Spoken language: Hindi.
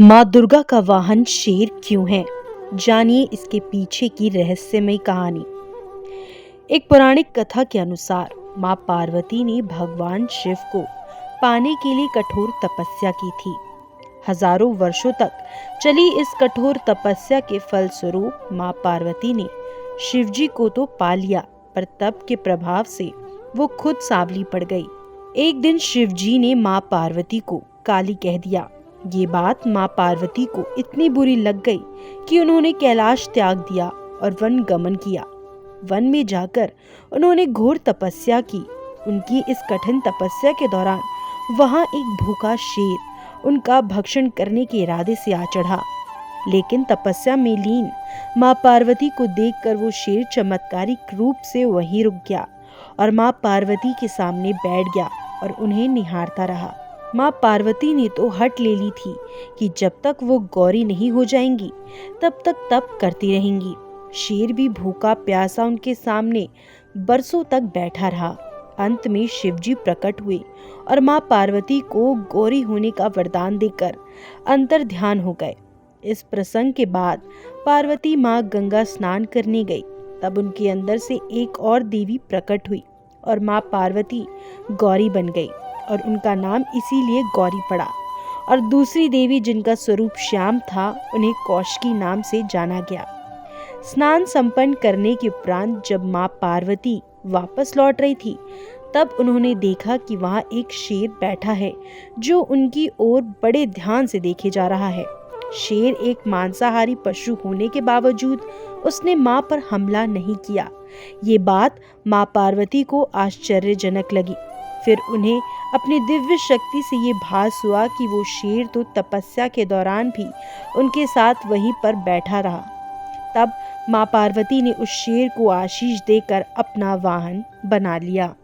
माँ दुर्गा का वाहन शेर क्यों है? जानिए इसके पीछे की रहस्यमय कहानी। एक पौराणिक कथा के अनुसार माँ पार्वती ने भगवान शिव को पाने के लिए कठोर तपस्या की थी। हजारों वर्षों तक चली इस कठोर तपस्या के फलस्वरूप माँ पार्वती ने शिवजी को तो पा लिया, पर तप के प्रभाव से वो खुद सांवली पड़ गई। एक दिन शिवजी ने माँ पार्वती को काली कह दिया। ये बात माँ पार्वती को इतनी बुरी लग गई कि उन्होंने कैलाश त्याग दिया और वन गमन किया। वन में जाकर उन्होंने घोर तपस्या की। उनकी इस कठिन तपस्या के दौरान वहां एक भूखा शेर उनका भक्षण करने के इरादे से आ चढ़ा, लेकिन तपस्या में लीन माँ पार्वती को देखकर वो शेर चमत्कारिक रूप से वहीं रुक गया और माँ पार्वती के सामने बैठ गया और उन्हें निहारता रहा। माँ पार्वती ने तो हट ले ली थी कि जब तक वो गौरी नहीं हो जाएंगी तब तक तप करती रहेंगी। शेर भी भूखा प्यासा उनके सामने बरसों तक बैठा रहा। अंत में शिवजी प्रकट हुए और माँ पार्वती को गौरी होने का वरदान देकर अंतर ध्यान हो गए। इस प्रसंग के बाद पार्वती माँ गंगा स्नान करने गई। तब उनके अंदर से एक और देवी प्रकट हुई और माँ पार्वती गौरी बन गई और उनका नाम इसीलिए गौरी पड़ा। और दूसरी देवी जिनका स्वरूप श्याम था, उन्हें कौशिकी नाम से जाना गया। स्नान संपन्न करने के उपरांत जब माँ पार्वती वापस लौट रही थी, तब उन्होंने देखा कि वहां एक शेर बैठा है जो उनकी ओर बड़े ध्यान से देखे जा रहा है। शेर एक मांसाहारी पशु होने के बावजूद उसने माँ पर हमला नहीं किया। ये बात माँ पार्वती को आश्चर्यजनक लगी। फिर उन्हें अपनी दिव्य शक्ति से ये भास हुआ कि वो शेर तो तपस्या के दौरान भी उनके साथ वहीं पर बैठा रहा। तब माँ पार्वती ने उस शेर को आशीष देकर अपना वाहन बना लिया।